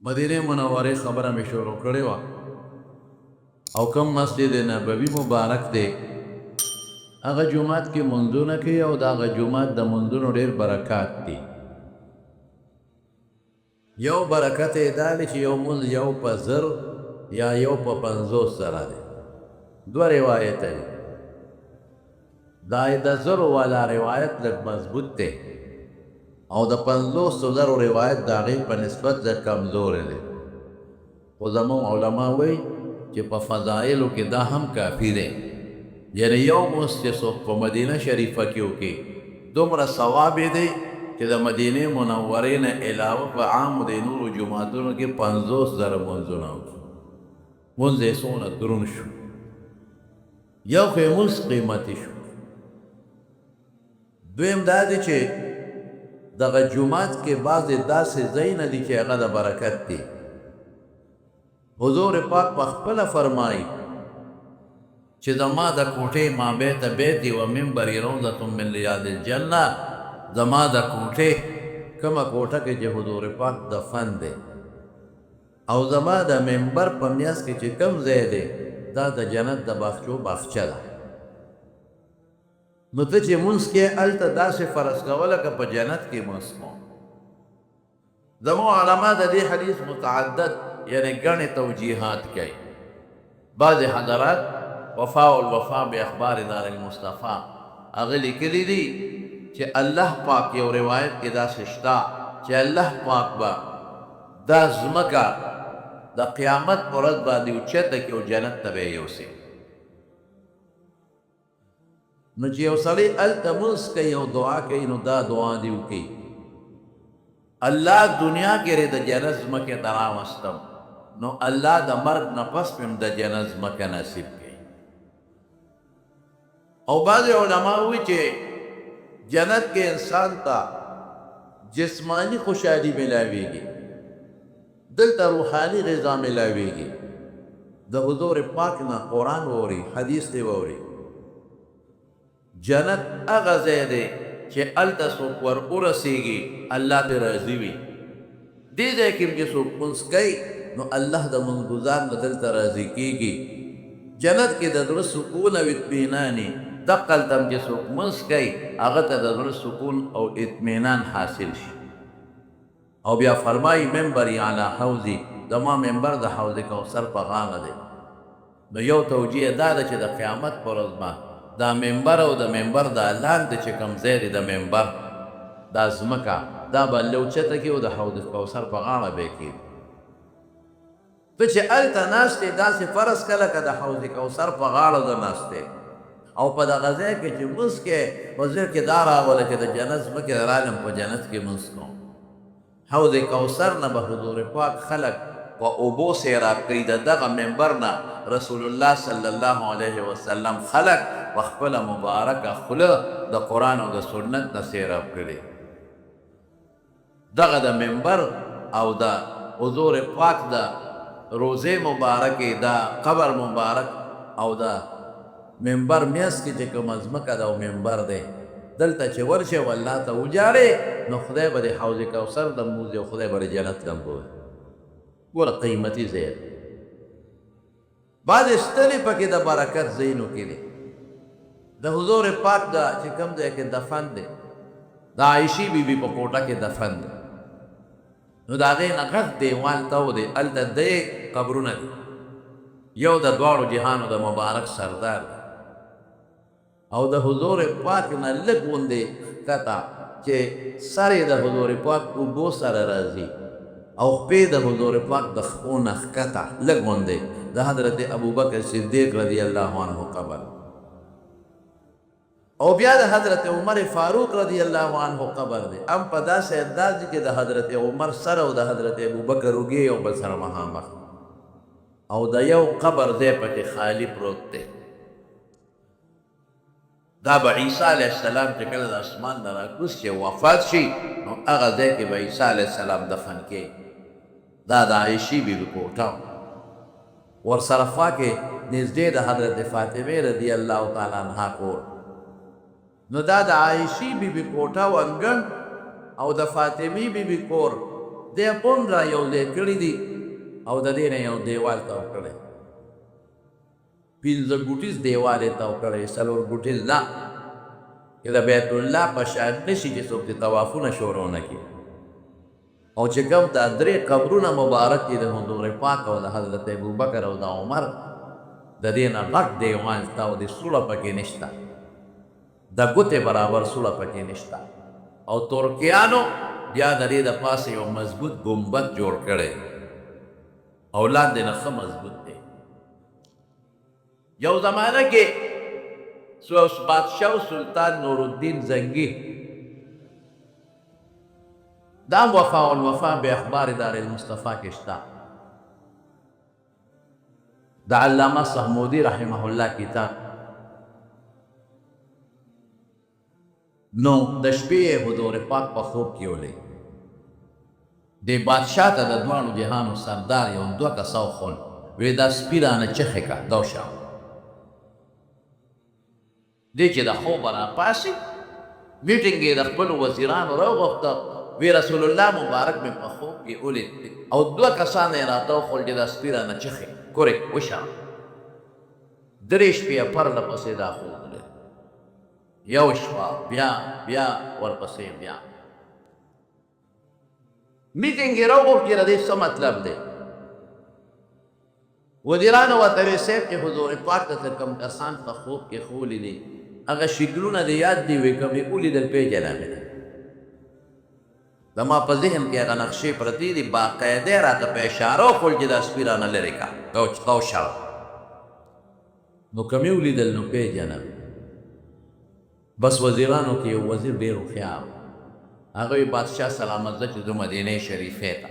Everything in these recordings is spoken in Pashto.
مدینه منورې خبره مې شروع کړې وه او کوم مسجد نبوي مبارک دی هغه جومات کې منځونه کوي او د هغه جومات د منځونو ډېر برکات دي. یو برکت یې دا دی چې یو مونځ یو په 1000 یا یو په 50 سره دی. دوه روایته دي. دا د 1000 والا روایت لږ مضبوط دی او د 50,000 روایت د هغې په نسبت د کمزورې دی. خو زموږ علما وایي چې په فضایلو کې دا هم کافي دی. یعنی یو مونځ چې څوک په مدینه شریفه کې وکړي دومره ثواب یې دی چې د مدینې منورې نه علاوه په عامو د نورو جوماتونو کې 50,000 مونځونه وکړي. مونځ یې څومره دروند شو. یو خو یې مونځ قیمتي شو. دویم دا دی چې دغه جومات کې بعضې داسې ځایونه دي چې هغه د برکت دي. حضور پاک په خپله فرمایي چې زما د کوټې مابیت بیتي و منبري روضة من ریاض الجنه، زما د کوټې کومه کوټه کې چې حضور پاک دفن دی او زما د منبر په میاس کې چې کوم ځای دی دا د جنت د باغچو باغچه ده. نو ته چې مونځ کې هلته داسې فرض کوه لکه په جنت کې مونځ کوم. زموږ علما د دې حدیث متعدد یعنی ګڼې توجیحات کوي. بعضې حضرات وفاء الوفا باخبار دار المصطفى هغه لیکلي دي چې الله پاک یو روایت کې داسې شته چې الله پاک به دا ځمکه د قیامت په ورځ باندې اوچته کړي او جنت ته به یې یوسي. نو چې یو سړی هلته مونځ کوي او دعا کوي نو دا دعا دې وکړي الله دنیا کې د جنت ځمکې ته راوستم نو الله د مرګ نه پس هم د جنت ځمکه نصیب کړي. او بعضې علما وایي چې جنت کې انسان ته جسمانی خوشحالي ملاویږي، دلته روحاني غذا ملاویږي. د حضور پاک نه قرآن واوري، حدیث دی واوري. جنت هغه ځای دی چې هلته څوک ور ورسېږي الله پرې راضي وي. دې ځای کې چې څوک مونځ کوي نو الله د مونځګزار نه دلته راضي کېږي. جنت کې د زړه سکون او اطمیناني دقه هلته هم چې څوک مونځ کوي هغه ته د زړه سکون او اطمینان حاصل شي. او بیا فرمایي منبري علی حوضي، زما منبر د حوض کوثر په غاړه دی. نو یو توجیه دا ده چې د قیامت په ورځ به دا منبر او د منبر دا لاندې چې کوم ځای دی د منبر دا ځمکه دا به لوچته کړي او د حوض کوثر په غاړه به یې کړي. ته چې هلته ناست یې داسې فرض کړه لکه د حوض کوثر په غاړه د ناست دی او په دغه ځای کې چې مونځ کې په ذهن کې دا راغله چې د جنت ځمکې رالم په جنت کې مونځ کوم. حوض کوثر نه به حضور پاک خلک په اوبو سیراب کوي. د دغه منبر نه رسول الله صلی الله علیه وسلم خلک په خپله مبارکه خوله د قرآن او د سنت نه سیراب کړي. دغه د منبر او د حضور پاک د روزې مبارکې د قبر مبارک او د منبر میاس کې چې کومه ځمکه ده او منبر دی دلته چې ورشې او الله ته وجاړې نو خدای به د حوض کوثر دم بوځي او خدای به د جنت دم بوځي. ګوره قیمتي ځای دی. بعضې ستنې پکې د برکت ځایونو کې دي. د حضور پاک د چې کوم ځای کې دفن دی د عایشې بیبي په کوټه کې دفن دی. نو د هغې نه غټ دیوال تاو دی. هلته درې قبرونه دي. یو د دواړو جهانو د مبارک سردار دی او د حضور پاک نه لږ غوندې ښکته چې سر یې د حضور پاک اوبو سره راځي او خپې د حضور پاک د خپو نه ښکته لږ غوندې د حضرت ابوبکر صدیق رضی الله عنه قبر او بیا د حضرت عمر فاروق رضی الله عنه قبر دی. هم په داسې انداز کې د حضرت عمر سره او د حضرت ابوبکر اوږې یو بل سره مخامخ او د یو قبر ځای پکې خالی پروت دی. دا به عیسی علیه السلام چې کله د اسمان نه راکوز چې وفات شي نو هغه ځای کې به عیسی علیه السلام دفن کې. دا د عایشې بیبي کوټه ورسره خوا کې نږدې د حضرت فاطمې رضی الله تعالی عنها کور. نو دا د عایشې بیبي کوټه و انګړ او د فاطمې بیبي کور دې بوم را یو ځای کړي دي او د دې نه یو دیوال تاو کړی، 15 ګوټیز دیوال یې تاو کړی، 4 ګوټیز نه، چې د بیت الله په شان نشي چې څوک دې طوافونه شروع نه کړي. او چې کوم دا 3 قبرونه مبارک دي د حضور پاک او د حضرت ابوبکر او د عمر، د دې نه غټ دیوال شته او د سوړه پکې نشته، د ګوتې برابر سوړه پکې نشته. او ترکیانو بیا د دې د پاسه یو مضبوط ګمبد جوړ کړی او لاندې نه ښه مضبوط دی. یو زمانه کې بادشاه سلطان نورالدین زنگی دا وفا الوفا به اخبار دار المصطفى کې شته، د علامه صحمودي رحمه الله کتاب. نو د شپې حضور پاک په خوب کې ولید د بادشاه ته د دوانو جهانو سردار یو 2 کسه وخوند، وی دا سپیرانه چخې کا دا وشه دی چې د خوب راپاسې میټینګ یې د خپلو وزیرانو راوغوښته، وی رسول الله مبارک مې په خوب کې ولید او 2 کسان یې راته وخوړل چې دا سپیرانه چخې کورې وشه. 3 شپې یې پرله پسې دا خوب ولید، یو شپه بیا ورپسې بیا میټینګ یې راوغوښت چې د دې څه مطلب دی. وزیرانو ورته ویل صاحب چې حضور پاک ته کوم کسان په خوب کې خولی دي هغه شکلونه دې یاد دي، وی کوم یې ولیدل پیژنه مې زما په ذهن کې هغه نقشې پرتې دي، باقاعده راته په اشاره وښول چې دا سپیرانه لرې کا دا وشه، نو کوم یې ولیدل نو پیژنه. بس وزیرانو کې یو وزیر ډېر هوښیار، هغه وی بادشاه سلامت زه چې زه مدینې شریفې ته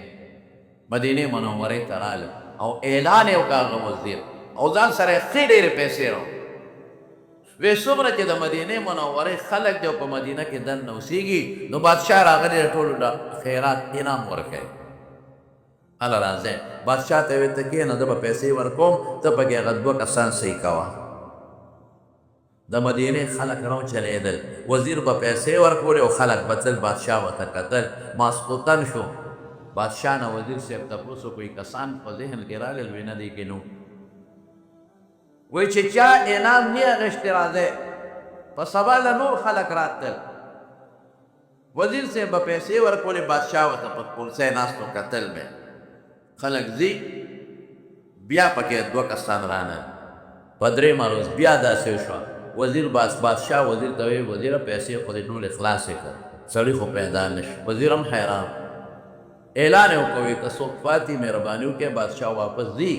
مدینې منورې ته رالم او اعلان یې وکړ هغه وزیر او ځان سره یې ښې ډېرې پیسې راوړ. وی څومره چې د مدینې منورې خلک دی او په مدینه کې دننه اوسېږي نو بادشاه راغلی د ټولو خیرات انعام ورکوي، هله راځئ. بادشاه ته یې ویل ته کښېنه زه به پیسې ورکوم، ته پکې هغه 2 کسان صحیح کوه. د مدینې خلک راوچلېدل، وزیر به پیسې ورکولې او خلک به تل بادشاه ورته کتل. ماسخوتن شو، بادشاه نه وزیر صاحب تپوس وکړي کسان په ذهن کې راغلل، وی نه دی کې نو، وی چې چا انعام نه اخیستی راځئ. په سبا له نور خلک راتلل، وزیر صاحب به پیسې ورکولې، بادشاه ورته په کورسۍ ناستو کتل به خلک ځي. بیا پکې 2 کسان رانل، په 3مه ورځ بیا داسې وشوه. وزیر بادشاه وزیر ته ویل وزیره پیسې خو دې ټولې خلاصې کړه، سړي خو پیدا نه شو. وزیر هم حیران، اعلان یې وکړ که څوک پاتې مهرباني وکړئ بادشاه واپس ځي،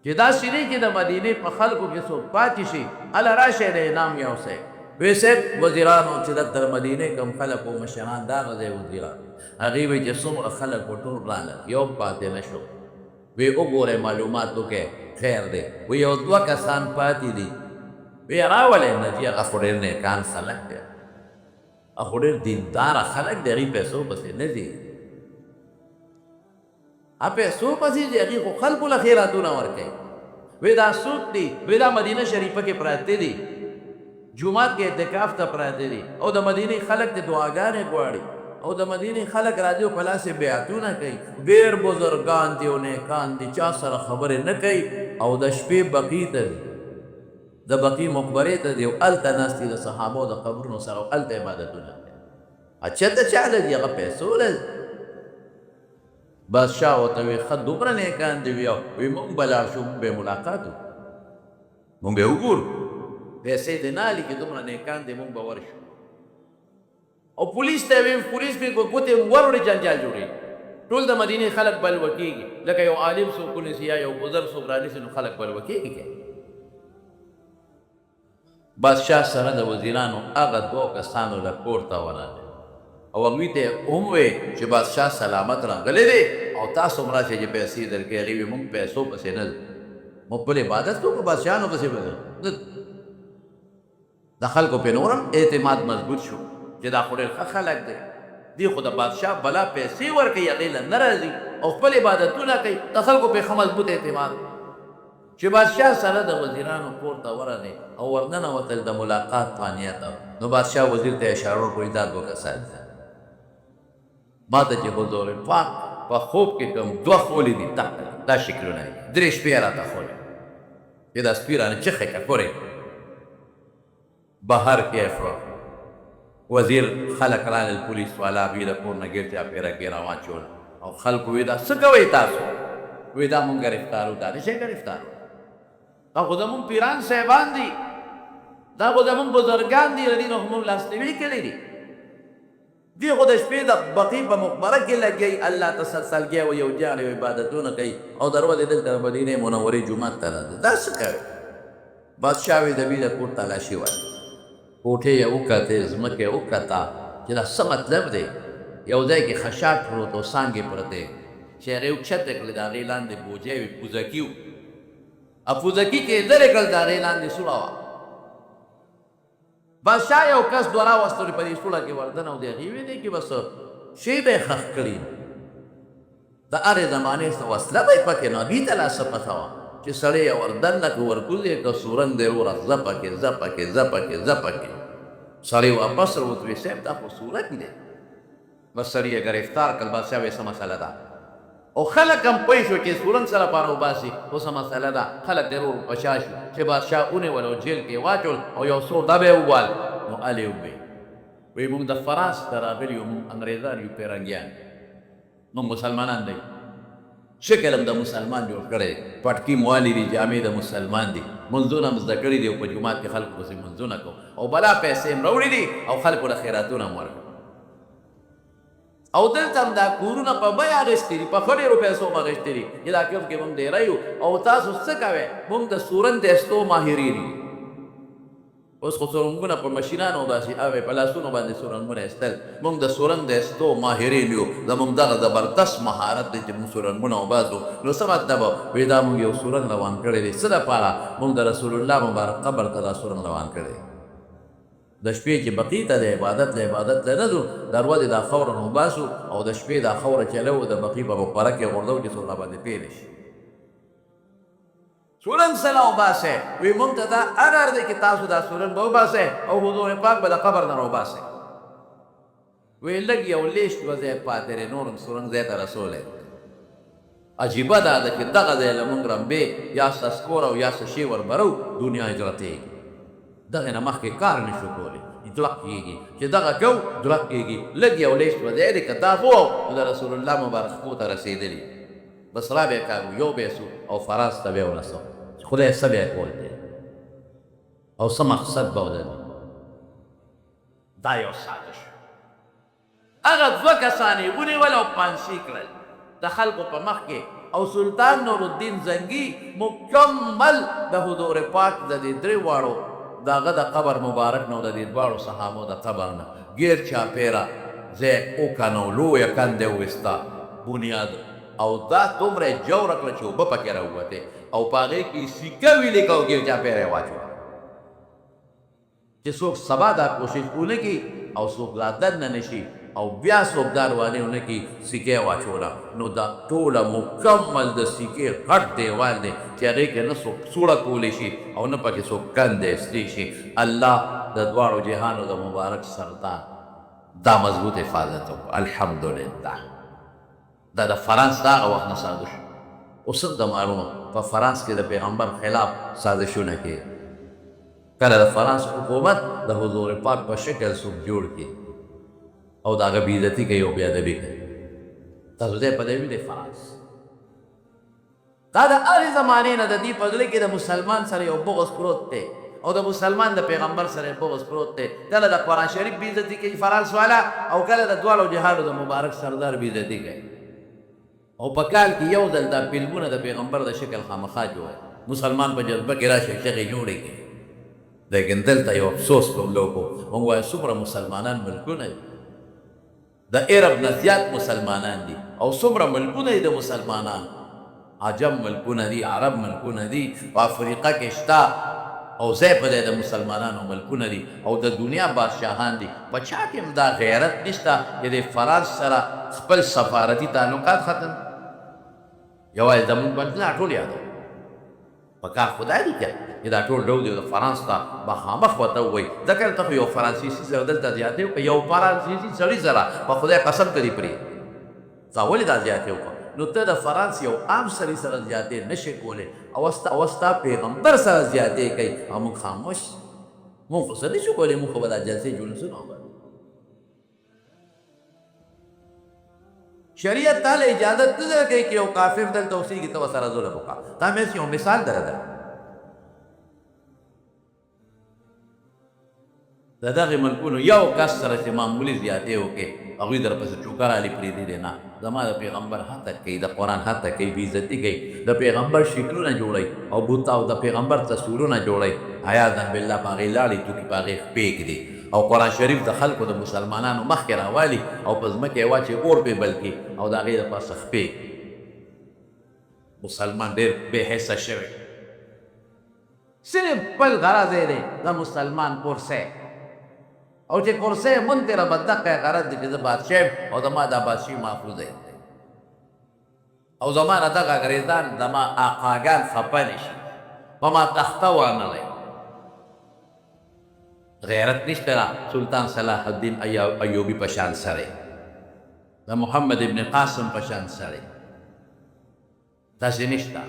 چې داسې نه چې د مدینې په خلکو کې څوک پاتې شي هله راشئ د انعام یوسئ. وی صاحب وزیرانو چې دلته د مدینې کوم خلک و مشران دا غځئ وزیران، هغې وی چې څومره خلک و ټول رالل یو پاتې نه شو. وی وګورئ معلومات وکړئ خیر دی. وی یو 2 کسان پاتې دي، وی راولئ نه چې هغه خو ډېر نیکان خلک دی، هغه ډېر دینداره خلک دی، هغې پیسو پسې نه ځي، پیسو پسې ځي، هغې خو خلکو له خیراتونه ورکوي. وی دا څوک دي؟ وی دا مدینه شریفه کې پراته دي، جومات کې اعتکاف ته پراته دي او د مدینې خلک د دعاګانې غواړي او د مدینې خلک راځي او په لاس یې بیعتونه کوي. ډېر بزرګان دي او نیکان دي، چا سره خبرې نه کوي او د شپې بقي ته ځي، د بقي مقبرې ته ځي او هلته ناست دي د صحابو د قبرونو سره او هلته عبادتونه کوي. چېرته چا له دي؟ هغه پیسو له ځي. بادشاه ورته وی ښه دومره نیکان دي؟ وی مونږ به لاړ شو، مونږ به یې ملاقات وکړو، مونږ به یې وګورو، پیسې دې نه هلي کې دومره نیکان دي مونږ به ورشو. او پولیس ته ویم پولیس پې ګوتې وروړي جنجال جوړېږي، ټول د مدینې خلک بلوه کېږي، لکه یو عالم څوک ونیسي یا یو بزرګ څوک رانیسي نو خلک بلوه کېږي. بادشاه سره د وزیرانو هغه 2 کسانو له کور ته ورغی او هغوی ته یې هم وی چې بادشاه سلامت راغلی دی او تاسو هم راشئ چې پیسې درکړئ. هغې وی مونږ پیسو پسې نه ځو، مونږ خپل عبادت کوو، بادشاهانو پسې به ځو. د خلکو پې نور هم اعتماد مضبوط شو چې دا خو ډېر ښه خلک دی، دی خو د بادشاه بلا پیسې ورکوي، هغې له نه راځي او خپل عبادتونه کوي، د خلکو پې ښه مضبوط اعتماد. چې بادشاه سره د وزیرانو کور ته ورغی او ورننوتل د ملاقات په نیت، نو بادشاه وزیر ته اشاره وکړي دا 2 کسان دي. ما ته چې حضور پاک په خوب کې کوم دوه خولې دي دا شکلونه دي 3 شپې راته خولې چې دا سپي رانه چخې که کورې بهر کیف وزیر خلک رانل پولیس والا بي د کور نه ګیر چاپېره کې راواچول او خلکو وی دا څه کوئ تاسو وی دا مونږ ګرفتارو دا نه شي ګرفتارو دا خو زمونږ پیران صاحبان دي دا خو زمونږ بزرګان دي ردي نه مونږ لاسنیوي کړی دي دی خو د شپې د بقي په مقبره کې لګي الله تسلسلګي او یو جان او عبادتونه کوي او دروازه دلته مدینه منورې جومات ته راځي دا څه کوي بادشاه وی د بي د کور تلاشي وایي کوټې یې وکتې ځمکې یې وکته چې دا څه مطلب دی یو ځای کې خشاک پروت او څانګې پرتې چې هغې اوچتې کړې د هغې لاندې بوجۍ وې پوزکي وو پوزکي کې یې لرې کړل د هغې لاندې سوړه وه بادشاه یو کس دوه راوستلې په دې سوړه کې وردنه او د هغې وې دی کې بس شی به یې ښخ کړي د هرې زمانې څه وسله به یې پکې نه هغې ته لا څه پته وه چې سړی یې وردن نه که ورکوز یې که سورن دی وروره ځه پکې ځه پکې ځه پکې ځه پکې سړی واپس راوت وی صاحب دا خو صورت دی بس سړي یې ګرفتار کړل بادشاه وایي څه مسله ده او خلک هم پوه شو چې صورن سره پاره وباسي اوس مسله ده خلک ډېر ورپشا شو چې بادشاه ونیول او جیل کې واچول او یو څو ډبې یې ووال نو هلې ووی وایي موږ د فرانس ته راغلي یو موږ انګریزان یو پیرنګیان موږ مسلمانان دی شکل هم د مسلمان جوړ کړی پټکي موالي دي جامې د مسلمان دي منځونه هم زده کړي دي او په جومات کې خلکو پسې منځونه کوو او بلا پیسې هم راوړي دي او خلکو له خیراتونه هم ورکړي او دلته هم دا کورونه په بیه اخیستي دي په ښه ډېرو پیسو هم اخیستي دي چې دا کف کې موږ ډېری یو او تاسو څه کوئ موږ د سورن د استو ماهرین یو اوس خو سورنګونه په مشینانو باسي اوې په لاسونو باندې سورنګونه ایستل موږ د سورنګ د ایستو ماهرین یو زموږ دغه زبردست مهارت دی چې موږ سورنګونه وباسو نو څه مطلب وایي دا موږ یو سورنګ روان کړی دی څه دپاره موږ د رسول الله مبارک قبر ته دا سورنګ روان کړی د شپې چې بقي ته د عبادت له عبادت له نه ځو دروازې دا خوره نه وباسو او د شپې دا خوره چلو د بقي په مقبره کې غورځو چې سورلا باندې پیل شي سورن سلا وباسه وی مونږ ته دا اگر دی چې تاسو دا سورن به وباسئ او حضور پاک به د قبر نه راوباسئ وی لږ یو لیشت به ځای پاتې دی نور هم سورن ځای ته رسولی عجیبه دا ده چې دغه ځای له مونږ رمبې یا سسکور او یا څه شی وربرو دنیا هجرتېږي دغې نه مخکې کار نه شو کولی اطلاق کېږي چې دغه کو درق کېږي لږ یو لیشت به ځای دی که دا خو نو د رسول الله مبارک خو ته رسېدلي بس را به کاږو یو بیسو او فرانس ته بیا ورسو خدای څه بیا کول دی او څه مقصد به ولري دا یو سازش هغه دوه کسان یې ونیول او پانسي کړل د خلکو په مخ کې او سلطان نورالدین زنګي مکمل د حضور پاک د دې درې واړو د هغه د قبر مبارک نه او د دې دواړو صحابو د قبر نه ګیر چاپېره ځای وکنو لویه کنده وویسته بنیاد او دا دومره جوړه کړه چې اوبه پکې راووتې او په هغې کې سیکه ولیکه او ګیر چاپېره یې واچوه چې څوک سبا دا کوشش ونه کړي او څوک را دننه نه شي او بیا څوک دا روانې ونه کړي سیکه یې واچوله نو دا ټوله مکمل د سیکې غټ دیوال دی چې هغې کې نه څوک سوړه کولی شي او نه پکې څوک کنده ایستی شي الله د دواړو جهانو د مبارک سردار دا مضبوط حفاظت وکړو الحمدلله دا د فرانس د هغه وخت نه سازش اوس هم د معلومه په فرانس کې د پیغمبر خلاف سازشونه کوي کله د فرانس حکومت د حضور پاک په شکل څوک جوړ کړي او د هغه بېعزتي کوي او بېادبي کوي تاسو ځای په دی د فرانس دا د هرې زمانې نه د دې په زړه کې د مسلمان سره یو بغض پروت دی او د مسلمان د پیغمبر سره بغض پروت دی کله د قرآن شریف بېعزتي کوي فرانس والا او کله د دواړو جهانو د مبارک سردار بېعزتي کوي او په کال کې یو ځل دا فلمونه د پیغمبر د شکل خامخا جوړ مسلمان په جذبه کې راشي چغې جوړې کړي لیکن دلته یو افسوس کوم لوکو موږ وایو څومره مسلمانان ملکونه دي د عرب نه زیات مسلمانان دي او څومره ملکونه دي د مسلمانان عجم ملکونه دي عرب ملکونه دي په افریقا کې شته او ځای په ځای د مسلمانانو ملکونه دي او د دنیا بادشاهان دي په چا کې هم دا غیرت نشته چې د فرانس سره خپل سفارتي تعلقات ختم یوازې زموږ باندې ټول یادو په کار خدای دی چې دا ټول ډول دی د فرانس ته مخامخ ورته ووایي ځکه ته خو یو فرانسیسي سره دلته زیاتې یو فرانسیسي سړي سره په خدای قسم کوي پرې تا ولې دا زیاتې وکړه؟ نو ته د فرانس یو عام سړي سره زیاتې نشې کولی او ستا پیغمبر سره زیاتې کوي او موږ خاموش موږ خو څه نشو کولی موږ خو به دا جلسې جلوسونه وکړو. شریعت تعالی اجازت نه درکوي چې یو کافر دلته اوسېږي ته ورسره ظلم وکړه. دا مې یو مثال درته د دغې ملکونو یو کس سره چې معمولي زیاتې وکړې هغوی در پسې چوکر علي پرېږدي دی نه زما د پیغمبر هتک کوي د قرآن هتک کوي بېعزتي کوي د پیغمبر شکلونه جوړوي او بوت او د پیغمبر تصویرونه جوړوي عیاذا بالله په هغې لاړې توکي په هغې خپې ږدي او قرآن شریف د خلکو د مسلمانانو مخکې راوالي او په ځمکه یې واچي اور پې بل کړي او د هغې د پاسه خپې مسلمان ډېر بې حسه شوی صرف بل غرض یې دی د مسلمان کرسی او چې کرسی یې مونږ تېره به دقه غرض دی چې زه بادشاه یم او زما دا بادشاهي محفوظه یم او زما نه دغه انګرېزان زما آقاګان خفه نه شي په ما تخته وانه دی غیرت نشته را سلطان صلاح الدین ایوبی په شان سړی د محمد ابن قاسم په شان سړی داسې نشته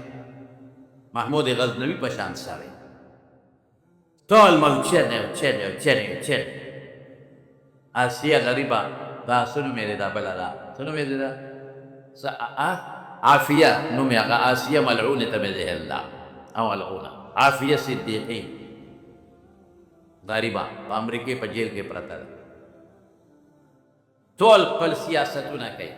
محمود غزنوي په شان سړی ټول ملک چغې آسیه غریبه دا څه نوم یې دی دا بله ده څه نوم یې دی دا عافیه نوم یې هغه آسیه ملعونې ته مې ذهن ده او ملعونه عافیه صدیقي غریبه په امریکې په جیل کې پرته ده ټول خپل سیاستونه کوي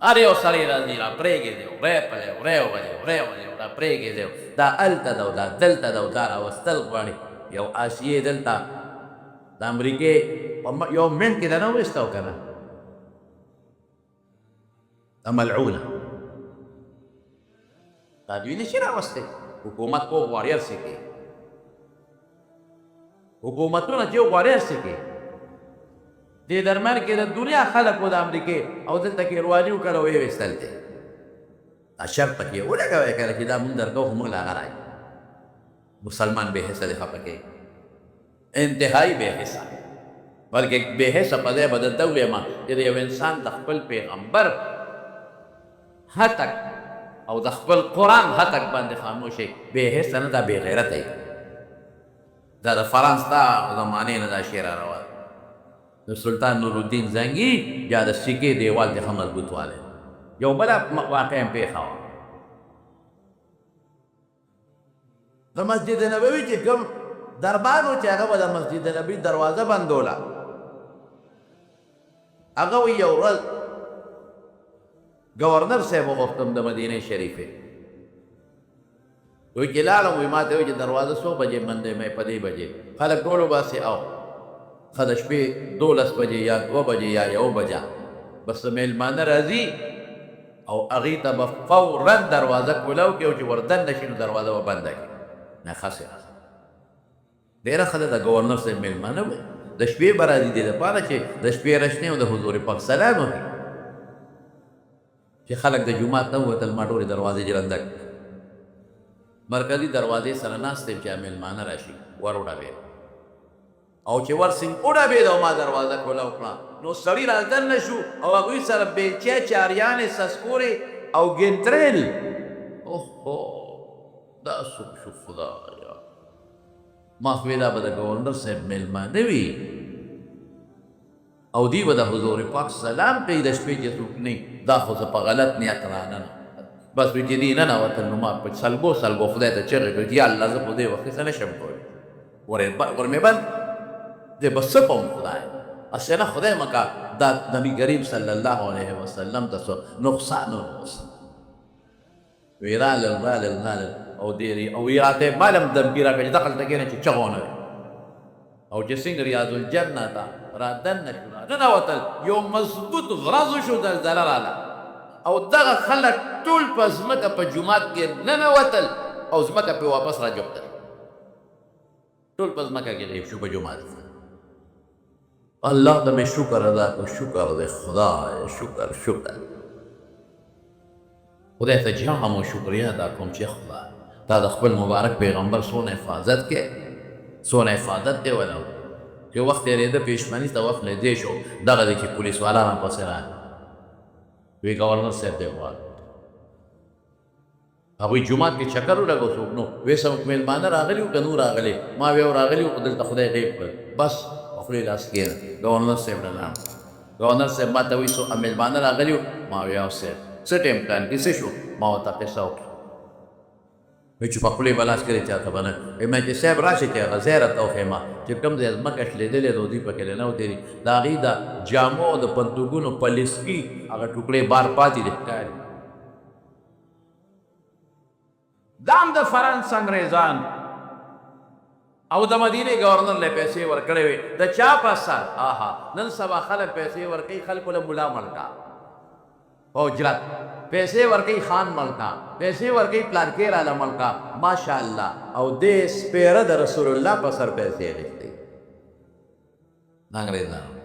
هر یو سړی راځي را پرېږدي وری پلی وری وغلي را پرېږدي دا هلته ده او دا دلته ده او دا راوستل غواړي یو آسیې دلته د امریکې یو منټ کې دنه وویسته او که نه دا ملعونه دا دوی نشي راوستی حکومت کو غواړي هر څه کوي حکومتونه چې غواړي هر څه کوي دې درمیان کې د دنیا خلک و د امریکې او دلته کې رواني وکړه او یې ویستل دی دا شرط پکې ولګوئ که نه چې دا مونږ درکوو خو مونږ له هغه راځي مسلمان بې حسه دی خفه کوي انتهایی بے حسا بلکہ بے حسا پدے بدلتا ہوئے ماں کہ یو انسان د خپل پیغمبر حتک او د خپل قرآن حتک باندې خاموش بے حسا نه دا بے غیرت ای دا د فرانس دا زمانې نه دا شعر روان د سلطان نور الدین زنګي یا د سکې دیوال ته مضبوط واله یو بله واقع هم پیښه وه د مسجد نبوي چې کوم دربانو چې هغه به د مسجد نبی دروازه بندوله هغه وی یو ورځ گورنر صاحب وغوښتم د مدینې شریفې وی چې لاړم وی ما ته وی چې دروازه څو بجې بندوي مې په دې بجې خلک ټول وباسي او ښه د شپې 12 بجې یا 2 بجې یا 1 بجه بس میلمانه راځي او هغې ته به فورا دروازه کولاو کړي او چې وردن نه شي نو دروازه به بنده کړي نه خاصه ډېره ښه ده د ګورنر صاحب میلمانه وی د شپې به راځي دې دپاره چې د شپې رشنې او د حضور پاک سلام وکړي چې خلک د جومات نه ووتل ما ټولې دروازې جرنده کړي مرکزي دروازې سره ناست یم چې میلمانه راشي ور وډبېد او چې ورسنګ وډبېد او ما دروازه کوله وکړه نو سړي رادننه شو او هغوی سره بیلچې چاریانې سسکورې او ګنترېل اوهو دا څوک شو خدایا ما خو دا به د ګورنر صاحب میلمانه وي او دی به د حضور پاک سلام کوي د شپې چې څوک نه دا خو زه په غلط نیت راننه بس وي چې دی ننوتل نو ما په سلګو خدای ته چغې کړې یا الله زه په دې وخت کې څه نشم کولی ورمې بند دی به څه کوم خدای هسې نه خدای مکه دا نبي کریم صلی الله علیه وسلم ته څه نقصان ورسه وی رالل او دیری او وی راته مالم دمګي راکړه چې دخل ته کېنه چې چغونه او چې څنګه ریاض الجنه ته را دننه شو ننوتل یو مضبوط غرض شو زلزله راله او دغه خلک ټول په ځمکه په جومات کې ننوتل او ځمکه پې واپس را جوړتل ټول په ځمکه کې غیب شو په جومات الله ته مې شکر ادا کړ شکر دی خدای شکر خدای ته جام و شکریه ادا کوم چې خدای تا د خپل مبارک پیغمبر څونه حفاظت کې څونه حفاظت دی ولو چې وخت یې د پېشمني ته وخت لیدې شو دغه دی چې پولیس والا راپسې راغی وی گورنر صاحب دی غواړم هغوی جومات کې چکر ولګو څوک نو وی سمک میلمانه راغلي وو که نور راغلي ما وی راغلي وو خو دلته خدای غیب کړل بس په خولې لاس کښېنه ګورنر صاحب نه لاړم ګورنر صاحب ما ته وایي څو میلمانه راغلي وو ما وی او صاحب څه ټایم پلان کې څه شو ما ورته قصه وکړه وی چې په خولې به لاس کړې چاته به نه وی ما چې صاحب راشي چې هغه ځای راته وښیمه چې کوم ځای ځمکه شلېدلې ده دوی پکې نه وتېري د هغې د جامو د پنتوګونو په لیسکي هغه ټوکړې بار پاتې دي ښکاري دام د فرانس انګریزان او د مدینې گورنر له پیسې ورکړې وې د چا په سر آها نن سبا خلک پیسې ورکوي خلکو له ملا ملکا په اجرت پیسې ورکوي خان ملکا پیسې ورکوي پلانکې راله ملکا ماشاءالله او دې سپېره د رسول الله په سر پیسې اخېستې د انګریزانو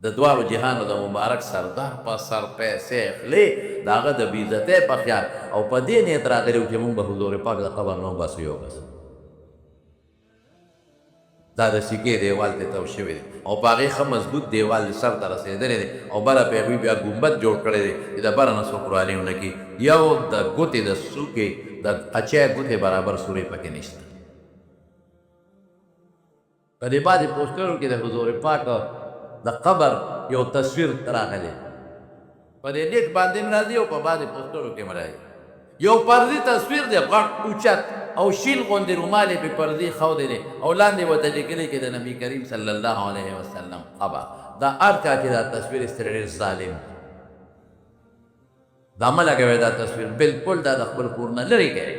د دواړو جهانو د مبارک سردار په سر پیسې اخلي د هغه د بېعزتۍ په خیال او په دې نیت راغلي وو چې مونږ به حضور پاک د قبر نه وباسو یو بس دا د سکې دیوال ته تاو شوی دی او په هغې ښه مضبوط دیوال د سر ته رسېدلی دی او بره په هغوی بیا ګمبد جوړ کړی دی چې د بره نه څوک روانې ونه کړي یو د ګوتې د څوکې د قچۍ ګوتې برابر سورې پکې نشته په دې بعضې پوسټرو کې د حضور پاک د قبر یو تصویر راغلی په دې نیټ باندې هم راځي او په بعضې پوسټرو کې هم راځي یو پردي تصویر دی غټ اوچت او شیل غوندې رومال یې پې پردي ښودی دی او لاندې ورته لیکلي کې د نبي کریم صلی الله علیه وسلم قبر دا هر چا چې دا تصویر ایستلی ډېر ظالم دا مه لګوئ دا تصویر بلکل دا د خپل کور نه لرې کوئ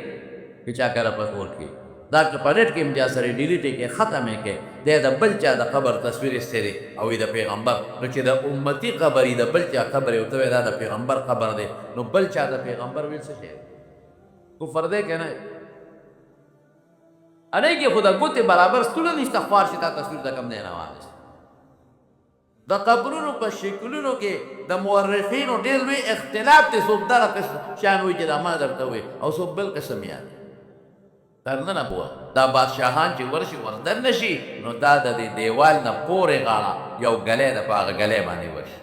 که چا کله په کور کې دا که په نیټ کې هم چا سره ډیلیټ یې کړې ختم یې کړې دی د بل چا د قبر تصویر ایستی دی او د پیغمبر نو چې د امتي قبر یې د بل چا قبر یې ورته وایي دا د پیغمبر قبر دی نو بل چا د پیغمبر ویل څه شی کفر دی که نه انۍ کې خو د ګوتې برابر ستونه نشته خوار شي دا تصویر د کوم ځای نه واخیست د قبرونو په شکلونو کې د مورخینو ډېر لوی اختلاف دی څوک دغه قسم شیان وایي چې دا ما درته وایي او څوک بل قسم یاد درننه بوه دا بادشاهان چې ورشي وردن نشي نو دا د دې دیوال نه پورې غاړه یو ګلی د په هغه ګلی باندې ورشي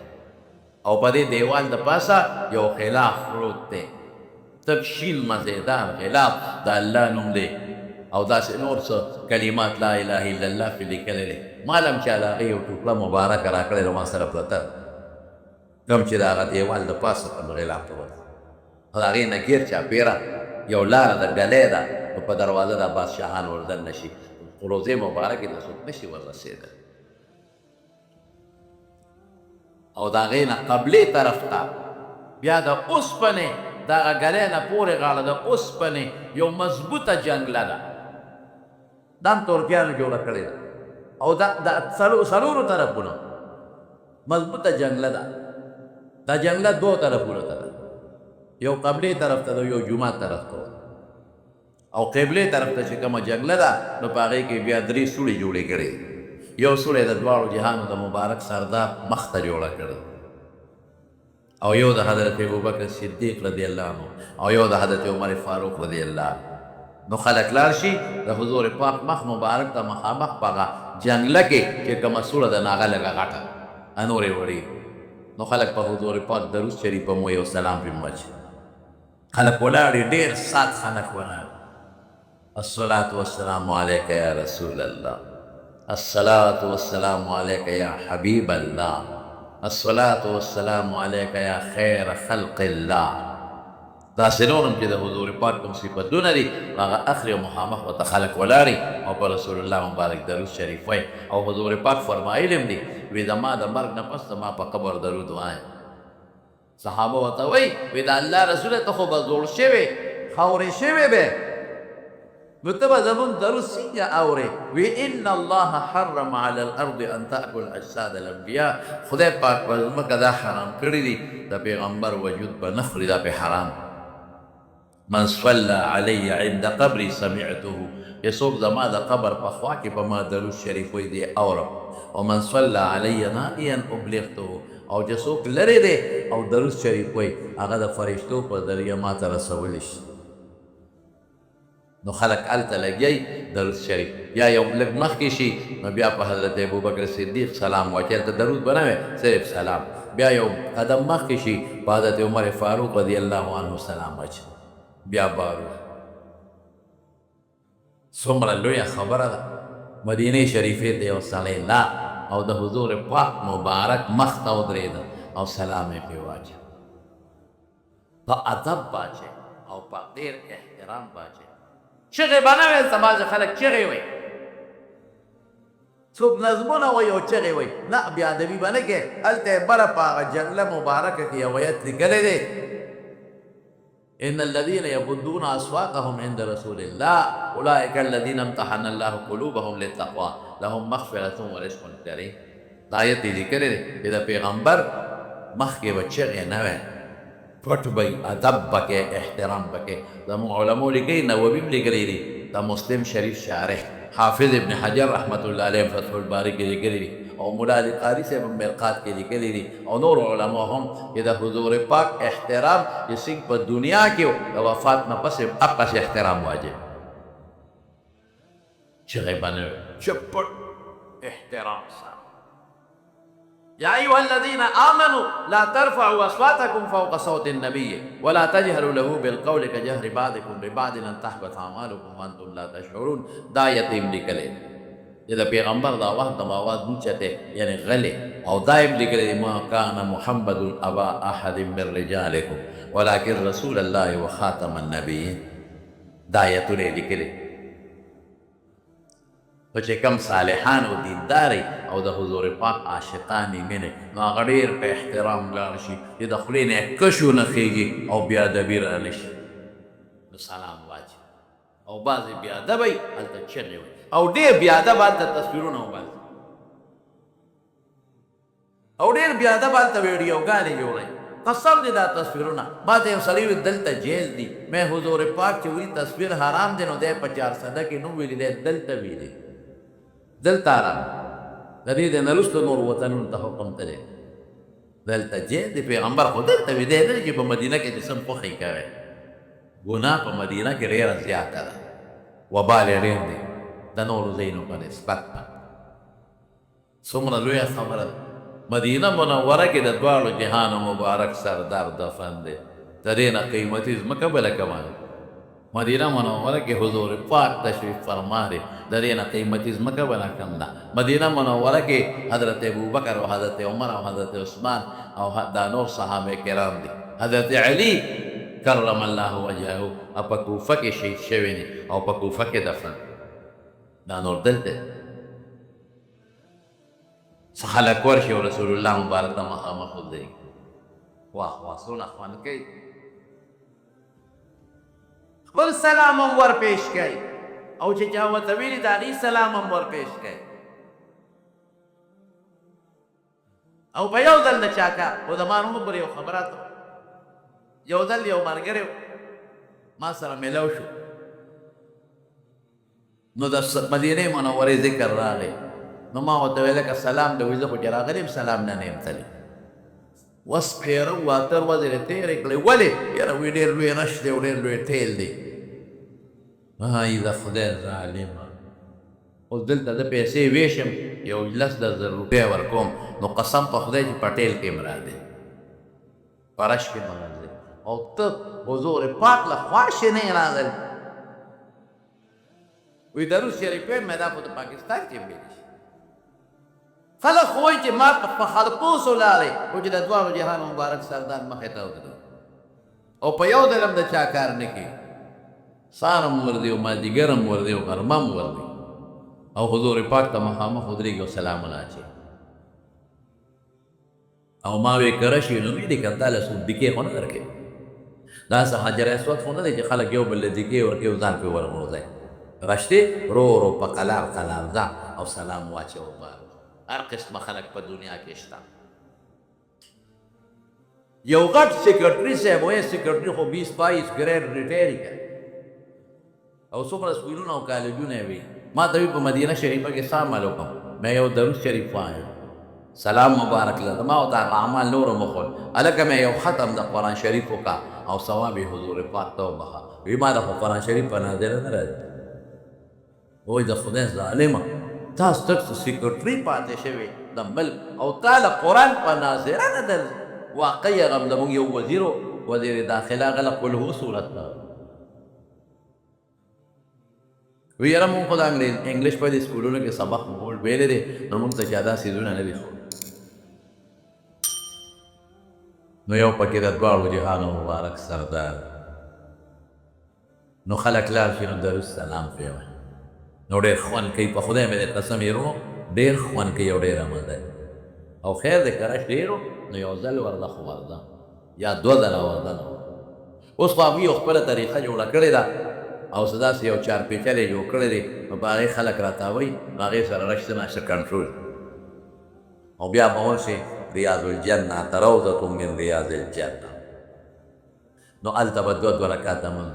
او په دې دیوال د پاسه یو خلاف پروت دی تک شین مزیدار خلاف د الله نوم دی او داسې نور څه کلمات لا اله الا الله پې لیکلی دی ما له هم چې د هغې یو ټوکړه مبارکه راکړې ده ما سره پرته کوم چې د هغه دیوال د پاسه په غلاف ته ورته او د هغې نه ګیر چاپېره یو لاره د ګلی ده نو په دروازه د بادشاهان وردن نشي خو روضې مبارکې ته څوک نشي وررسېدلی او د هغې نه قبلې طرف ته بیا د اوسپنې دغه ګلی نه پورې غاړه د اوسپنې یو مضبوطه جنګله ده دا هم ترکیانو جوړه کړې ده او د څلورو طرفونو مضبوطه جنګله ده دا جنګله دوه طرفونو ته ده یو قبلې طرف ته ده یو جومات طرف ته او قبلې طرف ته چې کومه جنګله ده نو په هغې کې بیا درې سوړې جوړې کړې یو سوړی د دواړو جهانو د مبارک سردار مخ ته جوړه کړې او یو د حضرت ابوبکر صدیق رضی الله عنه او یو د حضرت عمر فاروق رضی الله عنه نو خلک لاړ شي د حضور پاک مخ مبارک ته مخامخ په هغه جنګله کې چې کومه سوړه ده نو هغه لږه غټه انورې وړې نو خلک په حضور پاک درود شریف هم وایي او سلام پې هم واچوي خلک ولاړ دي ډېر سات خلک ولاړ الصلاة والسلام علیک یا رسول الله الصلاة والسلام علیک یا حبیب الله الصلاة والسلام علیک یا خیر خلق الله داسې نور هم چې د حضور پاک کوم صفتونه دي هغه اخري او مخامخ ورته خلک ولاړي او په رسول الله مبارک درود شریف وایي او حضور پاک فرمایلی هم دي وی زما د مرګ نه پس زما په قبر درود وایم صحابه ورته وایي وی د الله رسوله ته خو به زوړ شوې خاورې شوې به نو ته به زمونږ درود څنګه اورې وی ان الله حرم علی الارض ان تاکل اجساد الانبیاء خدای پاک په ځمکه دا حرام کړي دي د پیغمبر وجود به نه خوري دا پې حرام من صلى علی عند قبری سمعته چې څوک زما د قبر په خوا کې په ما درود شریف وایي دی اورم ومن صلى علی نائیا ابلغته او چې څوک لرې دی او درود شریف وایي هغه د فرشتو په ذریعه ما ته رسولی شي نو خلک هلته لګیایي درود شریف یا یو لږ مخکې شي نو بیا په حضرت ابوبکر صدیق سلام واچي هلته درود به نه وی صرف سلام بیا یو قدم مخکې شي په حضرت عمر فاروق رضی الله عنه سلام اچي بیا بارو څومره لویه خبره ده مدینې شریفې ته یو سړی لا او د حضور پاک مبارک مخ ته ودرېده او سلام یې پرې واچه په ادب باچه او په ډېر احترام باچه چغې به نه ویل زما خلک چغې وایي څوک نظمونه وایي او چغې وایي نه بېادبي به نه کوې هلته یې بله په هغه جمله مبارکه کې یو ایت لیکلی دی ان الذين يغضون اصواتهم عند رسول الله اولئك الذين امتحن الله قلوبهم للتقوى لهم مغفرة ورزق کریم دا آیت یې لیکلی دی چې د پیغمبر مخکې به چغې نه وی پټ به ادب به کې احترام به کې زموږ علماو لیکلي نووي هم لیکلی دي د مسلم شریف شارح حافظ ابن حجر رحمت الله علیه فتح الباری کې لیکلی دي او مولا علی قاری صاحب هم مرقات کې لیکلی دي او نور علما هم چې د حضور پاک احترام چې څنګه په دنیا کې د وفات نه پس اقص احترام واجب چغې به نه وي چپټ احترام سره يا أيها الذين آمنوا لا ترفعوا أصواتكم فوق صوت النبي ولا تجهروا له بالقول كجهر بعضكم لبعض أن تحبط أعمالكم وأنتم لا تشعرون دا یتیم لیکلی چې د پیغمبر د آواز د آواز اوچته یعنی غلی او دایم لیکلی ما كان محمد أبا أحد من رجالكم ولكن رسول الله وخاتم النبيين دا آیتونه لیکلی خو چې کم صالحان او دینداري او د حضور پاک عاشقان یې مینې نو هغه ډېر په احترام لاړ شي چې د خولې نه یې کش ونه خیږي او بېادبي رانه شي نو سلام واچي او بعضې بېادبه وي هلته چغې وي او ډېر بېادبه هلته تصویرونه وباسي او ډېر بېادبه هلته ویډیوګانې جوړوي قسم دې دا تصویرونه ما ته یو سړي ویل دلته جیل دي مې حضور پاک چې وایي تصویر حرام دی نو دی په 400 کې نو ویلي دی دلته ویلي دلته حرام د دې د نه وروسته نور وطنونو ته حکم ته دی دلته جیل دی پیغمبر خو دلته وي دی نه چې په مدینه کې جسم خوښۍ کوی ګناه په مدینه کې ډېره زیاته ده وبال یې ډېر دی د نورو ځایونو په نسبت څومره لویه خبره ده مدینه منوره کې د دواړو جهانو مبارک سردار دفن دی د دې نه قیمتي ځمکه بله کمه مدینه منوره کې حضور پاک تشریف فرما دی د دې نه قیمتي ځمکه بله کم ده مدینه منوره کې حضرت ابوبکر او حضرت عمر او حضرت عثمان او دا نور صحابه کرام دي حضرت علی کرم الله وجهه په کوفه کې شهید شوی دی او په کوفه کې دفن دا نور دلته څه خلک ورشي او رسول الله مبارک ته مخامخ ودرېږي واه واه څونه خوند کوي خپل سلام هم ورپېښ کوي او چې چا ورته ویلي د هغې سلام هم ورپېښ کوي او په یو ځل د چا کار خو زما نوم پر یو خبره یو ځل یو ملګری ما سره میلاو شو نو د مدینې منورې ذکر راغی نو ما ورته ویل که سلام د وي زه خو چې راغلی یم سلام نه یم تللی وس پېره و اتر ورځې یې تېرې کړې ولې یاره وی ډېر لوی رش دی او ډېر لوی ټیل دی ای د خدای ظالمه اوس دلته زه پیسې ویشم یو 10,000 روپۍ ورکوم نو قسم په خدای چې په ټیل کې م راځې په رش کې م راځې او ته حضور پاک له خواشې نه یې راغلی وی درود شریفین مې دا په پاکستان کې هم ویلی شي خلک خو وایي چې ما په خلقوس ولاړی خو چې د دواړو جهانو مبارک سردار مخې ته ودرېد او په یو ځل هم د چا کار نه کوي سهار هم ورځي او مازدیګر هم ورځي او غرمه هم ورځي او حضور پاک ته مخامخ ودرېږي او سلامونه اچوي او ما وی که رشي نو مې دې که تا له څوک دیکې خو نه درکوي دا څه حجر اسود خو نه دی چې خلک یو بل له دیکې ورکوي او ځان پرې ورغورځوي غشتې رو رو په قلار قلار ځه او سلام واچوه بارو هر قسمه خلک په دنیا کې شته یو غټ سیکرټري صاحب وایي سیکرټري خو 20-22 ګریډ ریټایري کوي او څومره سکولونه او کالجونه یې وي ما ته وي په مدینه شریفه کې سلام علیکم مې یو درود شریف وایم سلام مبارک له ما او دا اعمال نور مخول هلکه مې یو ختم د قرآن شریف وکړه او ثواب یې حضور پاک ته وبخه وی ما د قرآن شریف په نازله نه راځي وایي د خدای ظالمه تاسو تک سیکرټري پاتې شوی د ملک او تعالی قرآن په ناظره نه دل واقع غم د موږ یو وزیر داخله غلق قل هو صورت ده ویره مونږ خو د انګلیش په دې سکولونو کې سبق مول ویلې دي نو مونږ ته زیاده سیزونه نه دي نو یو پکې د دواړو جهانو مبارک سردار نو خلک لاړ شي نو درالسلام پرې وایي نو ډېر خوند کوي په خدای مې د قسم یېرو ډېر خوند کوي او ډېره مزه او خیر د کرش ډېرو نو یو ځل ورده خو ورده یا دوه ځله ورده نه اوس خو هغوی یو خپله طریقه جوړه کړې ده او څه داسې یو چارپېچلی جوړ کړی دی نو په هغې خلک راتاوی نو هغې سره رشته ناشته کنټرول او بیا به ورشي ریاض الجنه روضة من ریاض الجنه نو هلته به دوه رکاته لمونځ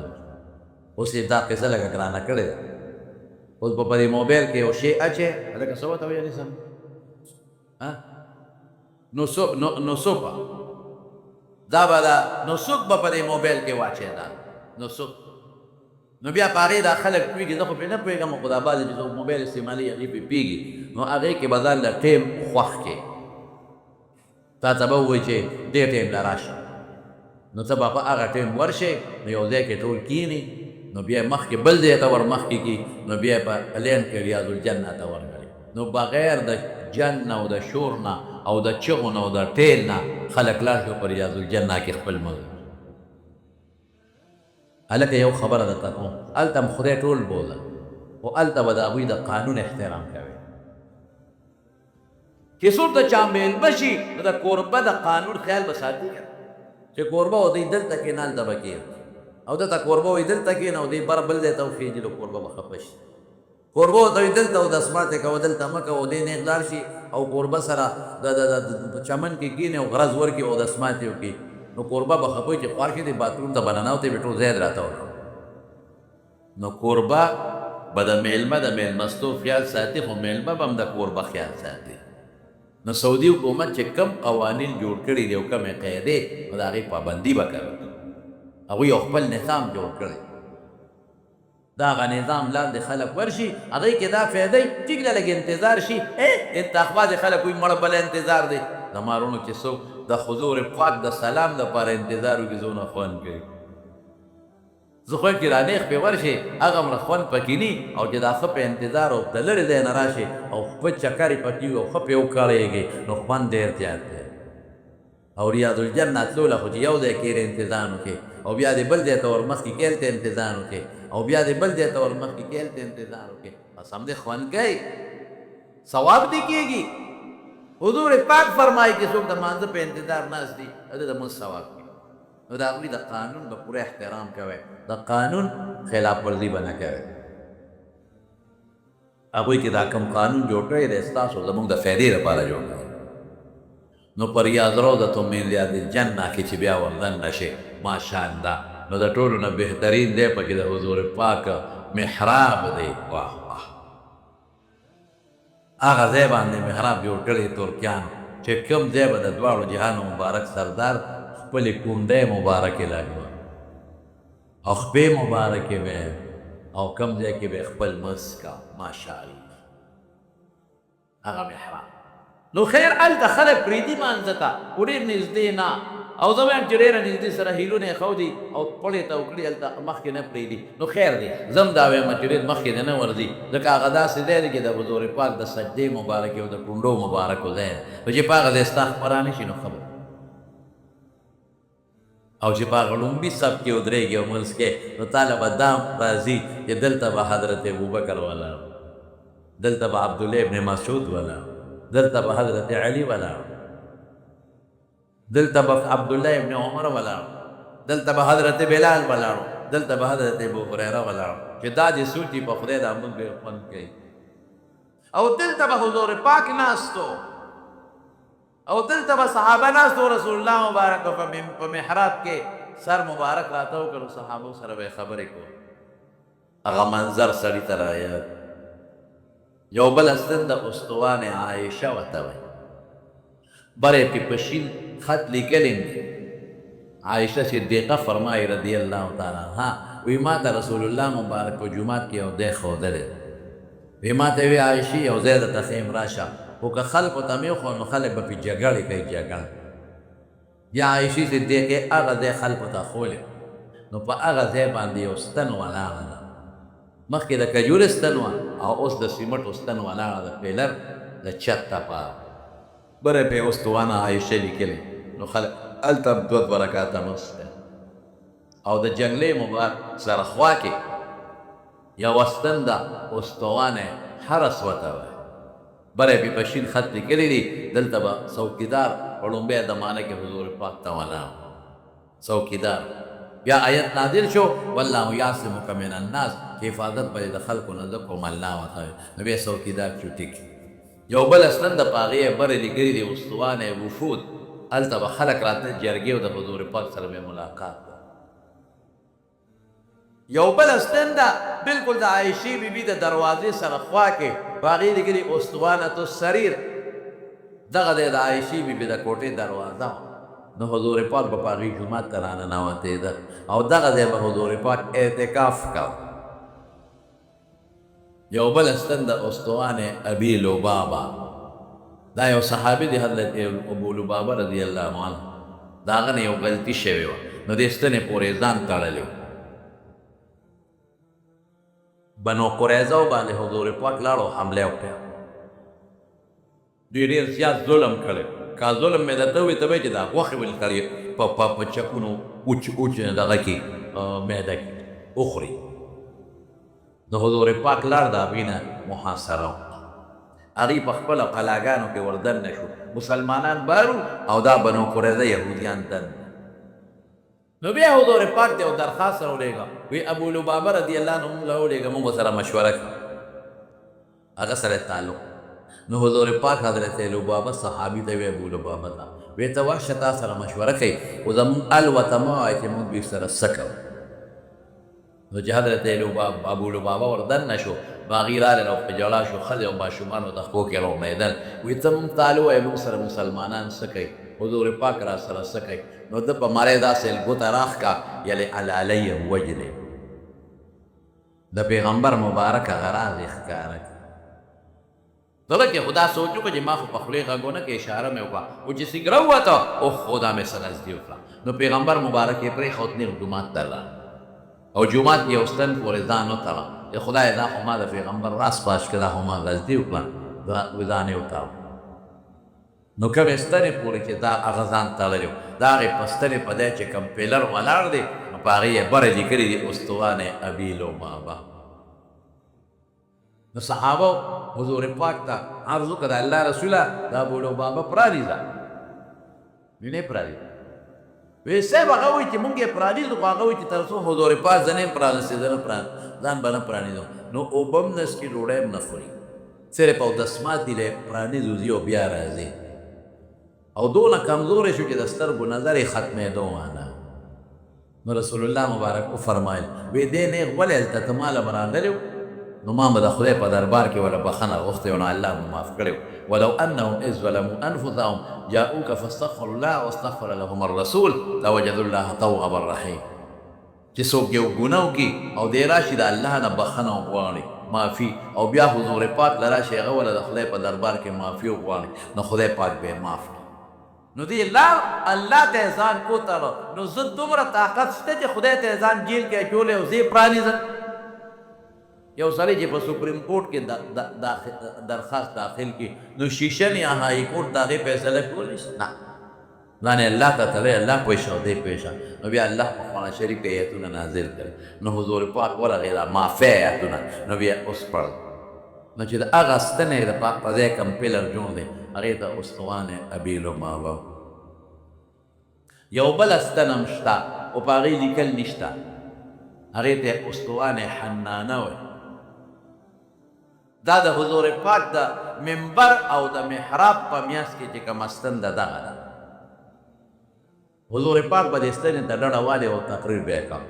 اوس یې دا قصه لږه ګرانه کړې ده اوس به په دې موبایل کې یو شی اچې هلکه څه ورته ویلې سم نسوپه دا به دا نسوک به په دې موبایل کې واچېده نسوک نو بیا په هغې دا خلک پوهېږي زه خو پرې نه پوهېږم خو دا بعضې چې څوک موبایل استعمالوي هغې پرې پوهېږي نو هغې کې به ځان له ټیم خوښ کې تا ته به ووایي چې دې ټیم له راشه نو ته به په هغه ټیم ورشې نو یو ځای کې ټول کښېني نو بیا مخکې بل ځای ته ور مخکې کړي نو بیا په لین کې ریاض الجنه ته ورغلي نو بغیر د جن نه او د شور نه او د چغو نه او د ټیل نه خلک لاړ شو په ریاض الجنه کې خپل مزه هلکه یو خبره درته کوم هلته هم خدای ټول بوله خو هلته به د هغوی د قانون احترام کوي چې څوک د چا میلمه شي نو د کوربه د قانون خیال به ساتي چې کوربه و دی دلته کښېنه هلته به کښېنه او دلته کوربه وایي دلته کښېنه او دی بر بل ځای ته وخېږي نو کوربه به خفه شي کوربه ورته وایي دلته اودسمات یې کوه دلته مه کوه دی نیغ لاړ شي او کوربه سره د چمن کې کښېني او غرض ورکړي اودسمات یې وکړي نو کوربه به خفه وي چې خوار شي دی باتروم ته به ننوتی وي ټول ځای راته ورکړه نو کوربه به د میلمه د میلمستو خیال ساتي خو میلمه به هم د کوربه خیال ساتي نو سعودي حکومت چې کم قوانین جوړ کړي دي او کمې قاعدې نو د هغې پابندي به کوي هغوی یو خپل نظام جوړ کړی د هغه نظام لاندې خلک ورشي هغوی کې دا فایده وي ټیک ده لږ انتظار شي انتخابات خلک وایي مړه بله انتظار دی زما وروڼو چې څوک د حضور پاک د سلام دپاره انتظار وکړي زونه خوند کوي زه خو چې رانیغ پرې ورشي هغه مړه خوند پکې ني او چې دا ښه په انتظار او د لرې ځای نه راشي او ښه چکر یې پکې وي او ښه پرې وکړېږي نو خوند ډېر زیات دی او ریاض الجنه تلو له خو چې یو ځای کې انتظام وکړي او بیا دې بل ځای ته ور مخکې کیل ته انتظام وکړي او بیا دې بل ځای ته ور مخکې کیل ته انتظار وکړي بس همدې خوند کوي ثواب دې کېږي حضور پاک فرمایي چې څوک د مانځه په انتظار ناست دي هغه د مونځ ثواب کوي نو د هغوی د قانون به پوره احترام کوئ د قانون خلاف ورزي به نه کوئ هغوی کې دا کوم قانون جوړ کړی دی ستاسو زموږ د فایدې لپاره جوړ کړی نو په ریاض روضة من ریاض الجنه کې چې بیا وردننه شي ماشاءالله نو د ټولو نه بهترین دی پکې د حضور پاک محراب دی واه واه هغه ځای باندې محراب جوړ کړی ترکیانو چې کوم ځای به د دواړو جهانو مبارک سردار خپلې کونډۍ مبارکې لګوه او خپې مبارکې به او کوم ځای کې به خپل مس کا ماشاءالله هغه محراب نو خیر هلته خلک پرېږدي مانځه ته خو ډېر نږدې نه او زه وایم چې ډېره نږدې سره هیلونه یې ښودي او پړې ته وکړي هلته مخکې نه پرېږدي نو خیر دی زه هم دا وایم چې ډېر مخکې دی نه ورځي ځکه هغه داسې ځای دی چې د حضور پاک د سجدې مبارکې او د ټونډو مبارکو ځای دی چې په هغه ځای ستا خپره نه شي نو خبر او چې په هغه لومبي صف کې ودرېږي او منځ کې نو تاله به دام راځي چې دلته به حضرت ابوبکر ولاړ دلته به عبدالله ابن مسعود ولاړ دلته به حضرت علي ولاړ دلته به عبدالله ابن عمر ولاړ دلته به حضرت بلال ولاړ دلته به حضرت ابو هريره ولاړ چې دا دې سوچي په خدای دا موږ ډېر خوند کوي او دلته به حضور پاک ناستو او دلته به صحابه ناستو رسول الله مبارک په محراب کې سر مبارک راته وکړو صحابو سره به یې خبرې کول هغه منظر سړي ته رایاد یو بل استن د استوان عایشه ورته وایي برې پې په شین خط لیکلی دی عایشه صدیقه فرمایي رضی الله تعالی عنها وی ما ته رسول الله مبارک په جومات کې یو دی ښودلی وی ما ته وی عایشې یو ځای درته ښیم راشه خو که خلکو ته مې وښو نو خلک به پې جګړې کوي جګړه یا عایشې صدیقې هغه ځای خلکو ته ښولې نو په هغه ځای باندې یو ستن ولاړه ده مخکې د کجورې ستن وه او اوس د سیمټو ستن ولاړه ده پیلر د چت تپاره بره پې استوانه عایشه لیکلې نو خلک هلته دوه رکعته مونځ او د جنګلې مبارک سره خوا کې یوه ستن ده استوانه حرس ورته وایي بره پې په شین خط لیکلی دي دلته به څوکیدار په لومبۍ زمانه کې حضور پاک ته ولاړ څوکیدار بیا آیت نازل شو والله یعصمک من الناس چې حفاظت به د خلکو نه زه کوم الله ورته نو بیا څوکیدار چوټي یو بل ستن د په هغې بره لیکلي دي استوانه وفود هلته به خلک راته جرګې او د حضور پاک سره به ملاقات یو بل ستن ده بلکل د عایشې بیبي د دروازې سره خوا کې په هغې لیکلي استوانة السریر دغه دی د عایشې بیبي د کوټې دروازه نو حضور پاک به په هغې جومات ته راننوتېده او دغه دی به حضور پاک اعتکاف کوه یو بل ستن د استوانه ابي لبابه دا یو صحابي دی حضرت ابو لبابه رضی الله عنه د هغه نه یو غلطي شوې وه نو دې ستنې پورې ځان تړلی و بنو قریظه باندې حضور پاک لاړو حمله وکړه دوی ډېر زیات ظلم کړی که ظلم مې درته ووایي ته به چې دا غوښې ولې کړي په چکونو اوچ دغه کې معده کې وخوري نو حضور پاک لاړ د هغې نه محاصره وکړه هغې په خپله قلاګانو کې وردننه شو مسلمانان بارو او دا بنو قریظه یهودیان دننه نو بیا حضور پاک ته یو درخواست راولېږه وی ابو لبابه رضی الله عنه موږ راولېږه موږ سره مشوره کړه هغه سره تعلق نو حضور پاک حضرت لبابه صحابي ته وی ابو لبابه ته وی ته ورشه تا سره مشوره کوي خو زموږ الوته مه وایه چې موږ دوی سره څه کوو نو چې حضرت ابو لبابه وردننه شو نو هغې راغلل او په ژړا شو ښځې او ماشومان ورته خپو کې راومیدل وی ته موږ تعالی وایه موږ سره مسلمانان څه کوي حضور پاک را سره څه کوي نو ده په مری داسې ګوته راښکه یعنې علالی وجلې د پیغمبر مبارک هغه راز یې ښکاره کړه زړه کې خو دا سوچ وکړه چې ما خو په خولې غږ ونه کړې اشاره مې وکړه خو چې سګره ووته او خدا مې څه غزدي وکړه نو پیغمبر مبارک یې پرېښود نیغ جومات ته لاړ او جومات کې یو ستن پورې ځان وتړه چې خدای دا خو ما د پیغمبر راس پاش کړه دا خو ما غزدي وکړه ځان یې وتاړه نو کومې ستنې پورې چې دا هغه ځان تړلی و د هغې په ستنې په دی چې کوم پیلر ولاړ دی نو په هغې یې بره لیکلي دي استوانې ابي لبابه نو صحابه حضور پاک ته عرض وکړه د الله رسوله دا ابو لبابه پرانیزه وی نه پرانیزه وی صاحب هغه وایي چې مونږ یې پرانیزو خو هغه وایي چې تر څو حضور پاک زه نه یم پرانیستی زه نه ځان به نه پرانیزم نو اوبه هم نه څکي ډوډۍ هم نه خوري صرف اودسمات دي لی پرانیزو ځي او بیا راځي او دونه کمزوری شو چې د سترګو نظر یې ختمېدو وانه نو رسول الله مبارک وفرمایل وی دې نیغ ولې هلته ته ما له به راغلی نو ما به د خدای په دربار کې وله بخښنه غوښتې نو الله مو معاف کړی ولو انهم اذ ظلموا انفسهم جاءوك فاستغفروا الله واستغفر لهم الرسول لوجدوا الله توابا رحیم چې څوک یو ګناه وکړي او دی راشي د الله نه بخښنه وغواړي معافي او بیا حضور پاک له راشي هغه وله د خدای په دربار کې معافي وغواړي نو خدای پاک به یې معاف کړي نو دی الله ته یې ځان کوتړه نو زه دومره طاقت شته چې خدای ته یې ځان جیل کې اچولی او زه یې پرانیزم یو سړی چې په سپریم کورټ کې درخواست داخل کړي نو شیشن یا هائی کورټ د هغې فیصله کولی شي نه ځان یې الله ته تړلی الله پوه او دی پوه شه نو بیا الله په قرآن شریف کې ایتونه نازل کړل نو حضور پاک ورغې دا معافی ایتونه نو بیا اوس پړل نو چې د هغه ستنې د پاک په ځای کم پیلر جوړ دی هغې ته استوانې ابي لبابه یو بله ستن هم شته او په هغې لیکل نشته هغې ته استوانې حنانه وایي دا د حضور پاک د منبر او د محراب په میاس کې چې کومه ستن ده دغه ده حضور پاک به د ستنې ته ډډه والې او تقریر به یې کوه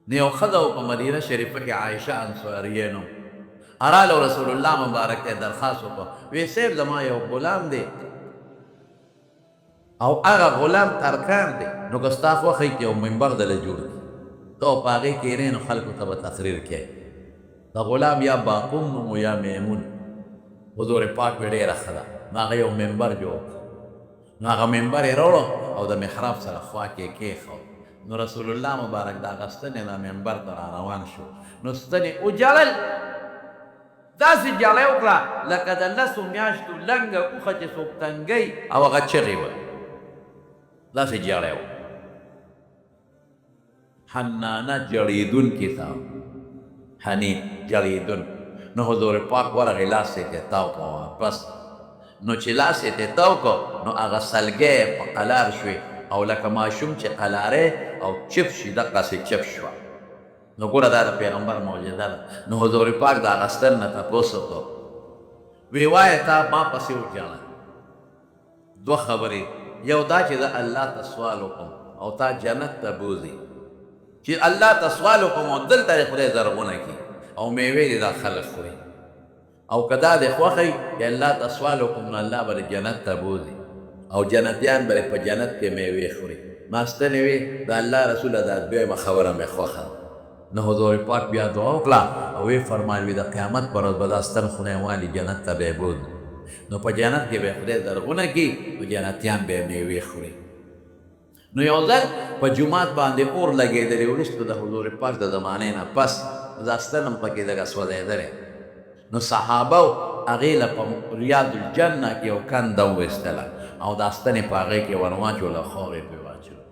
نو یو ښځه په مدینه شریفه کې عایشه انصاریه نوم ارال رسول الله مبارک ته درخواست وکړه وی صاحب زما یو غلام دی او هغه غلام ترکان دی نو که ستا خوښه کې یو منبر دله جوړ کړي ته په هغې کښېنې نو خلکو ته به تقریر کوې د د غلام یا باقوم نوم یا میمون حضور پاک به ډېره ښه ده. نو هغه یو منبر جوړ کړ. نو هغه منبر یې راوړو او د محراب سره خوا کې کېښود. نو رسول الله مبارک د هغه ستنې نه منبر ته را روان شو. نو ستنې وجړل، داسې جړی وکړه لکه د لسو میاشتو لنګه اوښه چې څوک تنګی او هغه چغې وه، داسې جړی و. حنانه جړېدونکې ته حنین جړېدون. نو حضور پاک ورغی لاس یې ته تاو کړه واپس. نو چې لاس یې ته تاو کړه نو هغه سلګۍ په قلار شوې او لکه ماشوم چې قلاری او چپ شي دقسې چپ شوه. نو ګوره دا د پیغمبر معجزه ده. نو حضور پاک د هغه ستن نه تپوس وکړو، وی وایه تا ما پسې وجاړه. دوه خبرې، یو دا چې زه الله ته سوال وکړم او تا جنت ته بوځي، چې الله ته سوال وکړم او دلته یې خدای زرغونه کړي او میوې دې دا خلک خوري، او که دا دې خوښوي چې الله ته سوال وکړم نو الله به جنت ته بوځي او جنتیان به په جنت کې میوې خوري. ما ستنې وې د الله رسوله دا دویمه خبره مې خوښه. نو حضور پاک بیا دعا وکړه او ویې فرمایل د قیامت پر ورځ به دا ستن خونی والي جنت ته به یې بوځي. نو په جنت کې به یې خدای زرغونه کړي او جنتیان به یې میوې خوري. نو یو ځل په جومات باندې اور لګېدلی وروسته د حضور پاک د زمانې نه پس دا ستن هم پکې لږه سوځېدلی. نو صحابه هغې له په ریاض الجنه کې یو کنده وویستله او دا ستنې په هغې کې ور واچوله، خاورې پرې واچوله.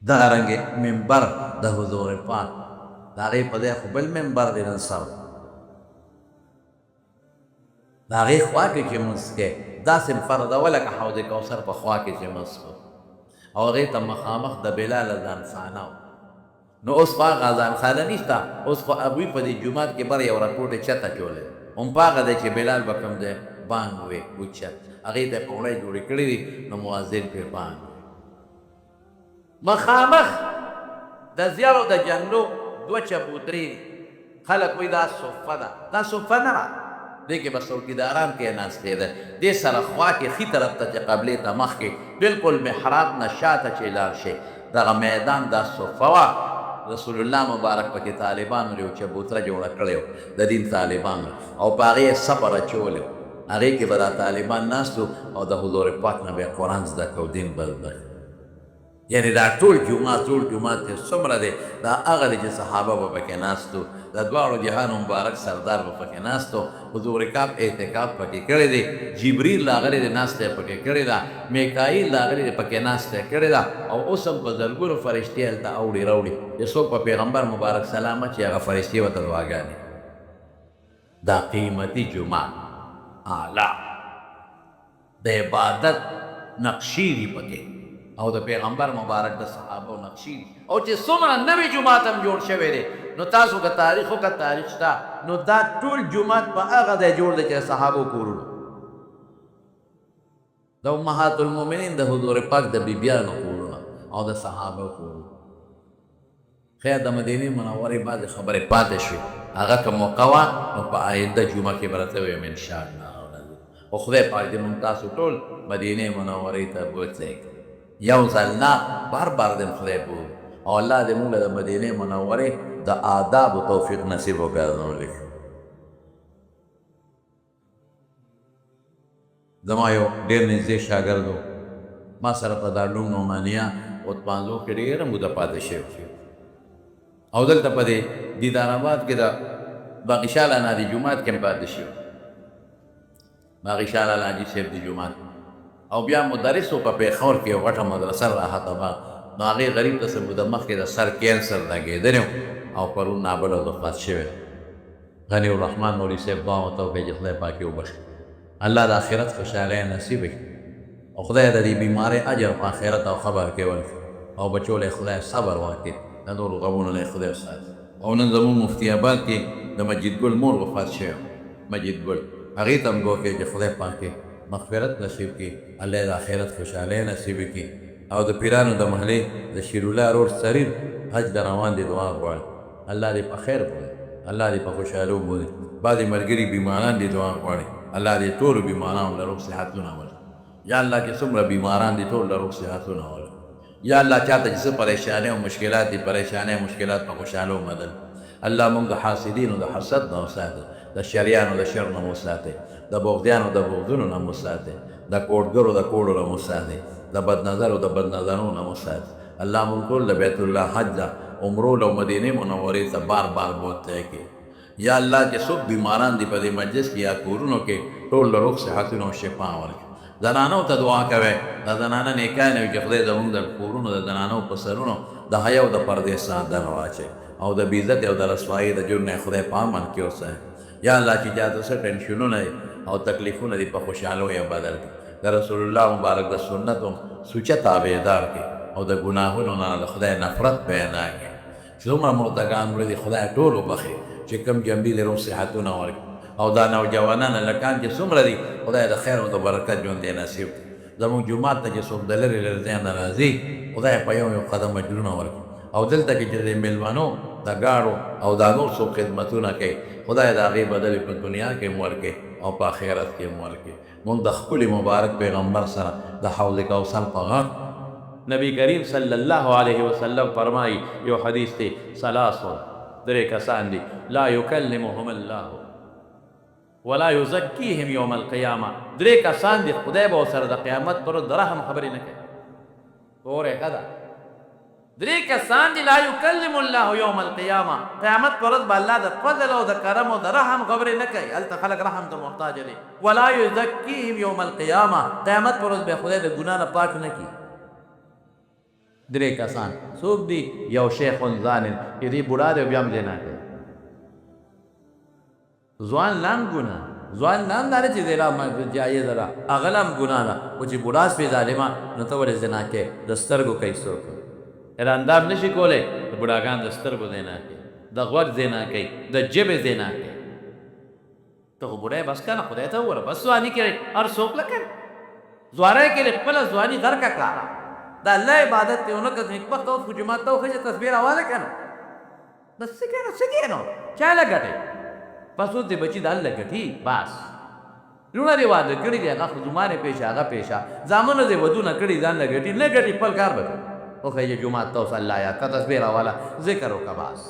دغه رنګې منبر د حضور پاک د هغې په ځای خو بل منبر دی نن سبا د هغې خوا کې چې مونځ کوې داسې مفرده لکه حوض کوثر په خوا کې چې مونځ کوو او هغې ته مخامخ د بلال اذانخانه و. نو اوس خو هغه اذانخانه نشته، اوس خو هغوی په دې جومات کې بر یو راپورټ یې چته چولی هم په هغه دی چې بلال به کوم دی بانګ وې اوچت، هغې ته یې پوړی جوړې کړي دي نو مؤذن پرې بانګ وې. مخامخ د زیارو د جنډو دوه چبوترې دي، خلک وایي دا صفه ده، دا صفه نه ده، دې کې به څوکیداران کېناستې ده. دې سره خوا کې ښي طرف ته چې قبلې ته مخکې بلکل محراب نه شاته چې لاړ شي دغه میدان دا صفه وه. رسول الله مبارک پکې طالبانو یو چبوتره جوړه کړې وه د دین طالبانو او په هغې یې صبر اچولی و. هغې کې به دا طالبان ناست او د حضور پاک نه به یې قرآن زده کو دین به زده. یعنې دا ټول جومات چې څومره دی دا هغه دی چې صحابه به پکې ناست و، د دواړو جهانو مبارک سردار به پکې ناست و. حضور کاف اعتکاف پکې کړی دی، جبریل راغلی دی ناسته یې پکې کړې ده، میکایل راغلی دی پکې ناسته یې کړې ده او اوس هم په زرګونو فرشتې هلته اوړي راوړي چې څوک په پیغمبر مبارک سلام اچي هغه فرشتې ورته دعاګانې. دا قیمتي جومات اعلی د عبادت نقشې دي پکې او د پیغمبر مبارک د صحابو نقشې دي او چې څومره نوی جومات هم جوړ شوی دی. نو تاسو که تاریخ وکړه تاریخ شته نو دا ټول جومات په هغه ځای جوړ دی چې د صحابو کورونو د امهات المؤمنین د حضور پاک د بیبیانو کورونه او د صحابو کورونه. خیر د مدینې منورې بعضې خبرې پاتې شوې هغه که موقع وه نو په آینده جمعه کې به راته ویم انشاءالله. خو خدای پاک دې مونږ تاسو ټول مدینې منورې ته بوتلی یو ځل نه بار بار دې خدای بوځي او الله دې مونږ له د مدینې منورې د آدابو توفیق نصیب وګرځولی. زما یو ډېر نږدې شاګرد و ما سره په دارالعلوم نعمانیه اوتمانزو کې ډېره موده پاتې شوی او دلته په دې دیدار آباد کې د باقي شاه لالا حاجي جومات کې هم پاتې شوی. باقي شاه لالا حاجي صاحب د جومات او بیا مدرس و په پېښور کې یو غټه مدرسه راحته باغ نو هغې غریب ته څه موده مخکې د سر کینسر لګېدلی او پرون نابله وفات شوی. غني الرحمن مولوي صاحب دعا ورته وکړئ چې خدای پاک یې وبخښي، الله د آخرت خوشحالۍ نصیب کړي او خدای د دې بیمارۍ اجر په آخرت او خبر کې ورکړي او بچو له خدای صبر واکړي د نورو غمونو نه خدای وساتي. او نن زموږ مفتي آباد کې د مجید ګل مور وفات شوی، مجید ګل هغې ته هم دعا کوي چې خدای پاک یې مغفرت نصیب کړي، الله یې د آخرت خوشحالۍ نصیب کړي. او د پیرانو د محلې د شیرالله رور سریر حج د روان دي دعا غواړي الله دې په خیر بولي، الله دې په خوشحالو بولي. بعضې ملګري بیماران دي دعا غواړي الله دې ټولو بیمارانو له روغ صحتونه ورکړي. یا الله چې څومره بیماران دي ټول له روغ صحتونه ورکړي. یا الله چاته چې څه پریشانۍ او مشکلات دي پریشانۍ مشکلات په خوشحالو بدل. الله مونږ د حاسدینو د حسد نه وساته، د شریانو د شر نه وساته، د بغضیانو د بغضونو نه وساته، د کوډګرو د کوډو نه وساته، د بدنظرو د بدنظرونو نه وساته. الله مونږ ټول د بیت الله حج عمرو او مدینه منورې ته بار بار بوتلی کې. یا الله چې څوک بیماران دي په دې مجلس کې یا کورونو کې، ټول له روغ صحتونو او شفا ورکړي. زنانو ته دعا کوئ، د زنانه نیکانې وي چې خدای زموږ د کورونو د زنانو په سرونو د حیا او د پردې څادر واچوي او د بېعزتۍ او د رسوایۍ د جرم نه خدای په امن کې اوسئ. یا الله چې چاته څه ټینشنونه او تکلیفونه دي په خوشحالو یا بدل کړي. د رسول الله مبارک د سنتو سوچه تابعدار کړي او د ګناهونو نه د خدای نفرت پیدا کړي. څومره مرتګان مړه دي خدای ټول وبخي چې کوم جنبي د روح صحتونه ورکړي. او دا نوجوانان هلکان چې څومره دي خدای د خیر او د برکت ژوند یې نصیب کړي. زموږ جومات ته چې څوک د لرې لرې ځای نه راځي خدای په یو یو قدم اجرونه ورکړي. او دلته کې چې د مېلمنو د ګاډو او دا نور څوک خدمتونه کوي خدای د هغې بدلې په دنیا کې هم ورکړي او په آخرت کې هم ورکړي. موږ د ښکلي مبارک پیغمبر سره د حوض کوثر په غاړه نبی کریم صلی الله علیه وسلم فرمایي یو حدیث دی ثلاثون درې کسان دي لا یکلمهم الله ولا یزکیهم یوم القیامه. درې کسان دي خدای به ورسره د قیامت پر ورځ د رحم خبرې نه کوي. اورې ښه ده، درې کسان دي لا یکلم الله یوم القیامه، قیامت پر ورځ به الله د فضل او د کرم او د رحم خبرې نه کوي. هلته خلک رحم ته محتاج دي. ولا یزکیهم یوم القیامه، قیامت پر ورځ به خدای د ګناه نه پاک نه کړي. درې کسان څوک دي؟ یو شیخ ظالم چې دی بوډا دی بیا هم زنا کوي. ځوان لام ګناه، ځوان لام دا نه چې زنا جایز ده، هغه لام ګناه ده. خو چې بوډا سپې ظالمه نو ته ولې زنا کوې؟ د سترګو کوي څوک اراندام نشي کولی. د بوډاګان د سترګو زنا کوي، د غوږ زنا کوي، د ژبې زنا کوي. ته خو بوډا یې بس که نه خدای ته وګوره، بس ځواني کې هر څوک لکه ځوانۍ کې خپله ځواني غرقه کړه. د الله عبادت ته ونه کړه نیکبخته اوس خو جومات ته وخېږه تصویر راواله که نه بس څه کوې نو څه کوې نو چا له ګټئ بس اوس دې بچي د الله ګټي بس. لوڼه دې واده کړي دي هغه خزومان یې پیشه هغه پیشه، زامنو دې ودونه کړي ځان له ګټي نه ګټي خپل کار به کوي. وخېږه جومات ته اوس الله یا که تصویر راواله ذکر وکړه بس.